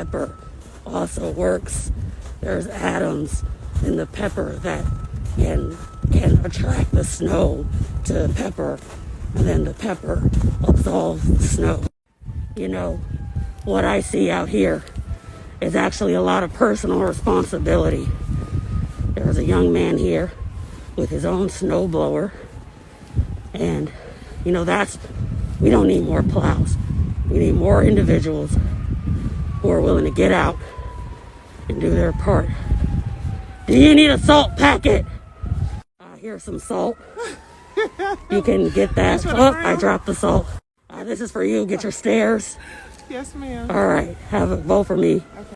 pepper also works. There's atoms in the pepper that can attract the snow to pepper, and then the pepper absorbs the snow. You know, what I see out here is actually a lot of personal responsibility. There's a young man here with his own snow blower, and you know, we don't need more plows. We need more individuals who are willing to get out and do their part. Do you need a salt packet? Here's some salt. You can get that. Oh, I dropped the salt. This is for you. Get your stairs. Yes, ma'am. All right. Have a vote for me. Okay.